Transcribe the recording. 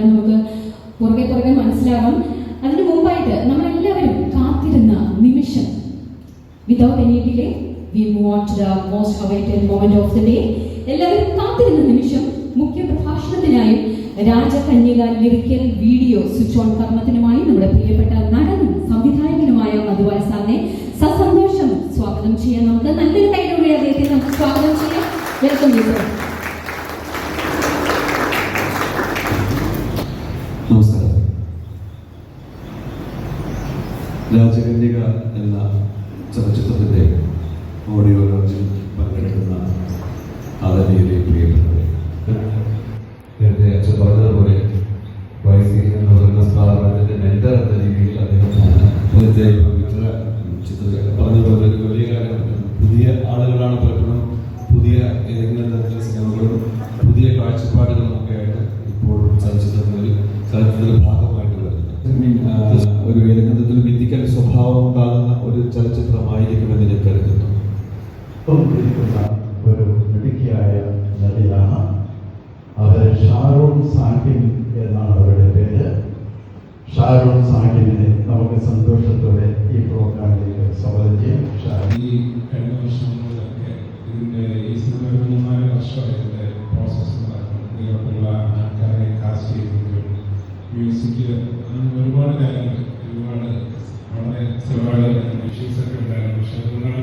നമുക്ക് പുറകെ മനസ്സിലാകും. അതിനു മുമ്പായിട്ട് നമ്മളെല്ലാവരും കാത്തിരുന്ന നിമിഷം, without any delay we move on to the most awaited moment of the day. എല്ലാവരും കാത്തിരുന്ന നിമിഷം മുഖ്യ പ്രഭാഷണത്തിനായും Rajakanyaka lyrical video switch on കർമ്മത്തിനുമായി നമ്മുടെ പ്രിയപ്പെട്ട നടനും സംവിധായകനുമായ മധുവാൽ സാറിനെ സസന്തോഷം സ്വാഗതം ചെയ്യാൻ നമുക്ക് നല്ലൊരു കൈയോടെ അദ്ദേഹത്തെ നമുക്ക് സ്വാഗതം ചെയ്യാം. Welcome you sir. നമസ്കാരം. രാജകന്യക എന്ന ചലച്ചിത്രത്തിൻ്റെ ഓഡിയോ ലോഞ്ചിൽ പങ്കെടുക്കുന്ന ആദരണീയരെ പ്രിയപ്പെട്ടവരെ, നേരത്തെ അച്ഛൻ പറഞ്ഞതുപോലെ വൈസി എന്ന് പറയുന്ന സ്ഥാപനത്തിൻ്റെ മെന്റർ എന്ന രീതിയിൽ അദ്ദേഹമാണ് ഇപ്പോഴത്തെ പവിത്ര ചിത്രത്തിൽ പറഞ്ഞതുപോലെ ഒരു വലിയ കാര്യമാണ്. പുതിയ ആളുകളാണ് പലപ്പോഴും പുതിയ ഏതെങ്കിലും തരത്തിലുള്ള സിനിമകളും പുതിയ കാഴ്ചപ്പാടുകളും ഒക്കെ ആയിട്ട് ഇപ്പോൾ ചലച്ചിത്രത്തിന്റെ ഭാഗമായിട്ട് വരുന്നത്. ഒരു ഏതെങ്കിലും മിത്തിക്കൽ സ്വഭാവം ഉണ്ടാകുന്ന ഒരു ചലച്ചിത്രമായിരിക്കുമെന്ന് ഞാൻ കരുതുന്നു. ഒരു മിടുക്കിയായ നടിയാണ് അവർ. ഷാരോൺ സാക്കിൻ എന്നാണ് അവരുടെ പേര്. ഷാരോൺ സാക്കിനെ നമുക്ക് സന്തോഷത്തോടെ ഈ പ്രോഗ്രാമിലേക്ക് സ്വാഗതം ചെയ്യാം. ഈ കഴിഞ്ഞ വർഷങ്ങളിലൊക്കെ ഇതിൻ്റെ ഈ സിനിമ ഒരു 3-4 വർഷമായി ഇതിൻ്റെ പ്രോസസ്സ് നടക്കുന്നത്. ഇവർക്കുള്ള ആൾക്കാരെ കാസ്റ്റ് ചെയ്യുന്നതിലും മ്യൂസിക് അങ്ങനെ ഒരുപാട് കാര്യങ്ങൾ, ഒരുപാട് വളരെ ഇഷ്യൂസൊക്കെ ഉണ്ടായിരുന്നു. പക്ഷെ അതുകൊണ്ടാണ്